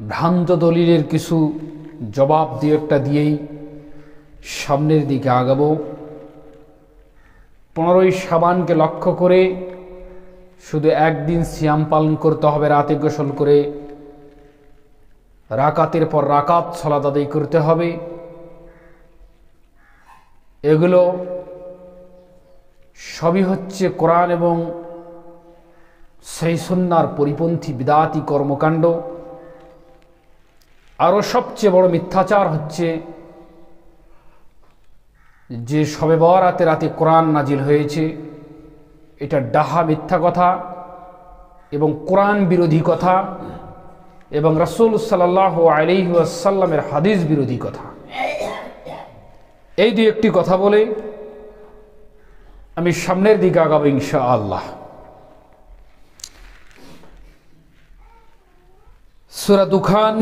ভ্রান্ত দলিলের কিছু জবাব দিয়েই সামনের দিকে আগাবো। 15ই শাবানকে লক্ষ্য করে শুধু একদিন সিয়াম পালন করতে হবে, রাতে গোসল করে রাকাতের পর রাকাত সালাত আদায় করতে হবে। এগুলো সবই হচ্ছে কোরআন এবং সহিহ সুন্নাহর পরিপন্থী বিদআতি কর্মকাণ্ড। আরও সবচেয়ে বড় মিথ্যাচার হচ্ছে যে শবে বরাতে রাতে কোরআন নাজিল হয়েছে, এটা ডাহা মিথ্যা কথা এবং কোরআন বিরোধী কথা এবং রাসূল সাল্লাল্লাহু আলাইহি ওয়াসাল্লামের হাদিস বিরোধী কথা। এই দুই একটি কথা বলে আমি সামনের দিকে আগাবো ইনশাআল্লাহ। সূরা দুখান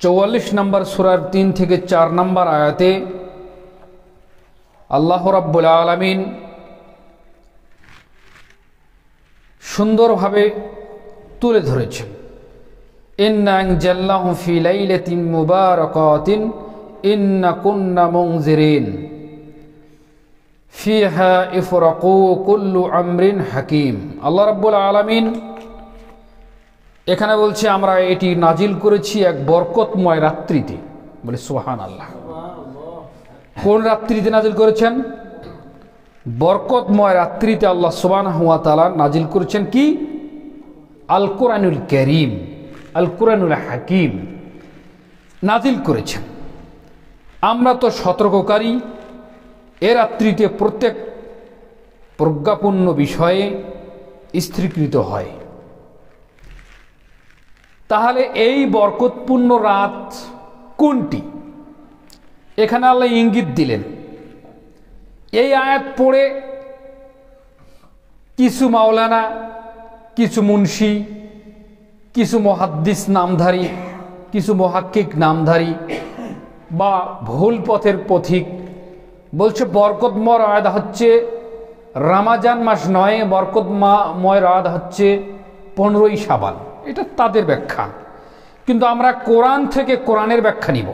44 নম্বর সূরার 3 থেকে 4 নম্বর আয়াতে আল্লাহ রাব্বুল আলামিন সুন্দরভাবে তুলে ধরেছেন, ইন্না আনজালনাহু ফি লাইলাতিন মুবারাকাতিন ইন্না কুন্না মুনজিরিন ফিহা ইফরাকু কুল্লু আমরিন হাকিম। আল্লাহ রাব্বুল আলামিন এখানে বলছে আমরা এটি নাজিল করেছি এক বরকতময় রাত্রিতে। বলে সুবহানাল্লাহ। কোন রাত্রিতে নাজিল করেছেন? বরকতময় রাত্রিতে আল্লাহ সুবহানাহু ওয়া তাআলা নাজিল করেছেন কি? আল কোরআনুল কারীম, আল কোরআনুল হাকিম নাজিল করেছেন। আমরা তো সতর্ককারী। এ রাত্রিতে প্রত্যেক প্রজ্ঞাপূর্ণ বিষয়ে স্থিরীকৃত হয়। তাহলে এই বরকতপূর্ণ রাত কোনটি? এখানে আল্লাহ ইঙ্গিত দিলেন। এই আয়াত পড়ে কিছু মাওলানা, কিছু মুন্সি, কিছু মুহাদ্দিস নামধারী, কিছু মুহাক্কিক নামধারী বা ভুল পথের পথিক বলছে বরকতময় রাত হচ্ছে রমজান মাস নয়, বরকতময় রাত হচ্ছে 15ই শাবান। এটা তাদের ব্যাখ্যা, কিন্তু আমরা কোরআন থেকে কোরআনের ব্যাখ্যা নিব।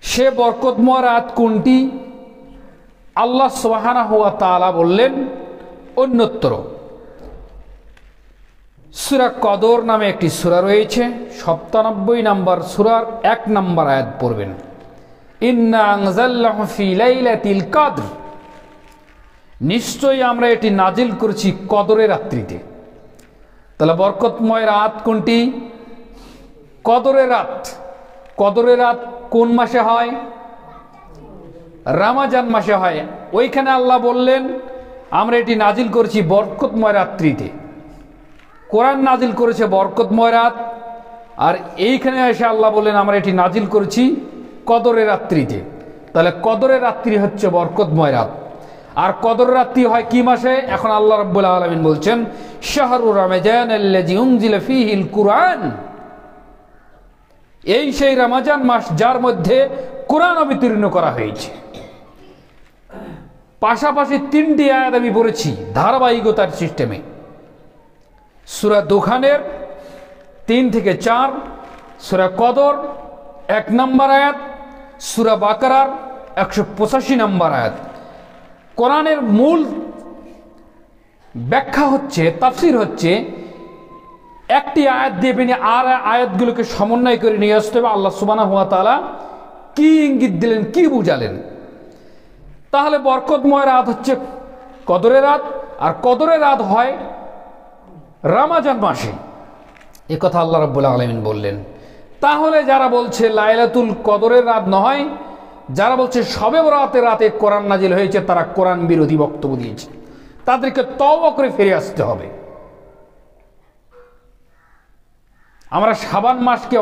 সে বরকতময় রাত কোনটি? আল্লাহ সুবহানাহু ওয়া তাআলা বললেন অন্যত্র। সূরা কদর নামে একটি সূরা রয়েছে, 97 নম্বর সূরার 1 নম্বর আয়াত পড়বেন, ইন্না আনজালনাহু ফি লাইলাতিল কদর, নিশ্চয়ই আমরা এটি নাজিল করেছি কদরের রাত্রিতে। তাহলে বরকতময় রাত কোনটি? কদরের রাত। কদরের রাত কোন মাসে হয়? রমজান মাসে হয়। ওইখানে আল্লাহ বললেন আমরা এটি নাজিল করেছি বরকতময় রাত্রিতে। কোরআন নাজিল করেছে বরকতময় রাত, আর এইখানে এসে আল্লাহ বললেন আমরা এটি নাজিল করেছি কদরের রাত্রিতে। তাহলে কদরের রাত্রি হচ্ছে বরকতময় রাত। আর কদর রাত্রি হয় কি মাসে? এখন আল্লাহ রাব্বুল আলামিন বলছেন শাহরু রমাজান আল্লাযী উনজিলা ফীহিল কুরআন, এই সেই রমজান মাস যার মধ্যে কোরআন অবতীর্ণ করা হয়েছে। পাশাপাশি 3টি আয়াত আমি পড়েছি ধারাবাহিকতার সিস্টেমে। সূরা দুখানের 3 থেকে 4, সূরা কদর 1 নম্বর আয়াত, সূরা বাকারার 185 নম্বর আয়াত। কোরআনের মূল ব্যাখ্যা হচ্ছে, তাফসীর হচ্ছে, একটি আয়াত দিয়ে আর আয়াতগুলোকে সমন্বয় করে নিয়ে আসতে হবে আল্লাহ সুবহানাহু ওয়া তাআলা কি ইঙ্গিত দিলেন, কি বুঝালেন। তাহলে বরকতময় রাত হচ্ছে কদরের রাত, আর কদরের রাত হয় রমজান মাসে। এ কথা আল্লাহ রাব্বুল আলামিন বললেন। তাহলে যারা বলছে লাইলাতুল কদরের রাত নয়, যারা বলছে শবে বরাতের রাতে কোরআন নাজিল হয়েছে, তারা কোরআন বিরোধী বক্তব্য দিয়েছে। তাদেরকে তওবা করে ফিরে আসতে হবে। আমরা শাবান মাসকে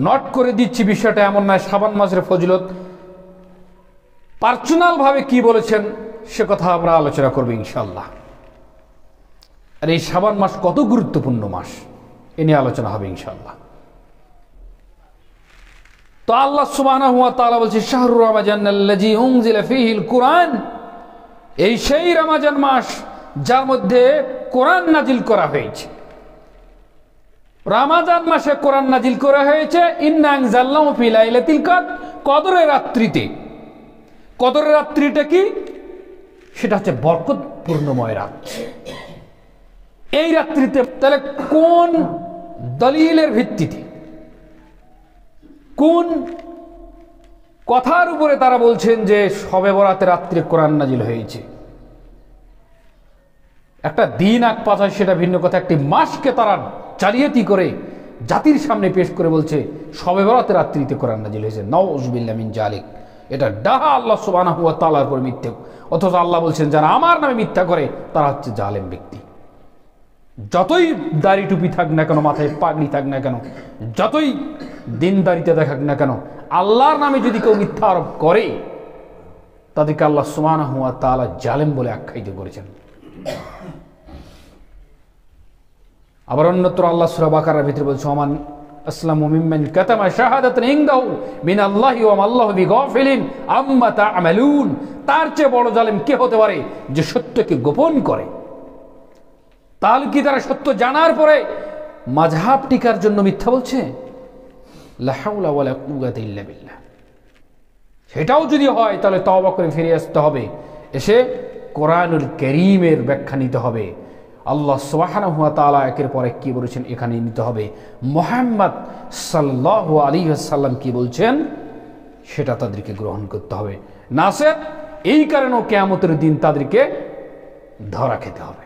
নট করে দিচ্ছি, বিষয়টা এমন নয়। শাবান মাসের ফজিলত পার্সোনাল ভাবে কি বলেছেন সে কথা আমরা আলোচনা করব ইনশাআল্লাহ। আর এই শাবান মাস কত গুরুত্বপূর্ণ মাস এ নিয়ে আলোচনা হবে ইনশাআল্লাহ। তো আল্লাহ সুবহানাহু ওয়া তাআলা বলছে শাহরু রমাজান আল্লাযী উনজিলা ফীহিল কুরআন, এই সেই রমজান মাস যার মধ্যে কোরআন নাজিল করা হয়েছে। রমজান মাসে কোরআন নাজিল করা হয়েছে ইন্না আনজালনাহু ফি লাইলাতিল কদর, কদরের রাত্রিতে। কদরের রাত্রিটা কি? সেটা হচ্ছে বরকতপূর্ণময় রাত। এই রাত্রিতে তাহলে কোন দলিলের ভিত্তিতে, কোন কথার উপরে তারা বলছেন যে শবে বরাতের রাত্রে কোরআন নাজিল হয়েছে? একটা দিন আগ পাঁচ হয় সেটা ভিন্ন কথা, একটি মাসকে তারা জালিয়াতি করে জাতির সামনে পেশ করে বলছে শবে বরাতের রাত্রিতে কোরআন নাজিল হয়েছে। নাউযুবিল্লাহি মিন জালিক। এটা ডাহা আল্লাহ সুবহানাহু ওয়া তাআলার উপর মিথ্যে। অথচ আল্লাহ বলছেন যারা আমার নামে মিথ্যা করে তারা হচ্ছে জালেম ব্যক্তি। যতই দাড়ি টুপি থাক না কেন, মাথায় পাগড়ি থাক না কেন, যতই দিনদারিতে দেখাক না কেন, আল্লাহর নামে যদি কেউ মিথ্যা আরোপ করে তাদেরকে আল্লাহ সুবহানাহু ওয়া তাআলা জালেম বলে আখ্যায়িত করেছেন। আবার অন্যত্র আল্লাহ সূরা বাকারার ভিতরে বলছে ওমান আসলামু মিম্মান কাতামা শাহাদাতান ইনদাহু মিনাল্লাহি ওয়া মাল্লাহু বিগাফিলিন আম্মা তা'মালুন। তার চেয়ে বড় জালেম কে হতে পারে যে সত্যকে গোপন করে? তাহলে কি তারা সত্য জানার পরে মাযহাব টিকার জন্য মিথ্যা বলছে? লা হাওলা ওয়ালা কুওয়াতা ইল্লা বিল্লাহ। সেটাও যদি হয় তাহলে তওবা করে ফিরে আসতে হবে, এসে কোরআনুল কারীমের ব্যাখ্যা নিতে হবে। আল্লাহ সুবহানাহু ওয়া তাআলা একের পর এক কি বলেছেন এখানে নিতে হবে। মুহাম্মদ সাল্লাল্লাহু আলাইহি ওয়াসাল্লাম কি বলছেন সেটা তাদেরকে গ্রহণ করতে হবে। নাসের এই কারণেও কিয়ামতের দিন তাদেরকে ধরা খেতে হবে।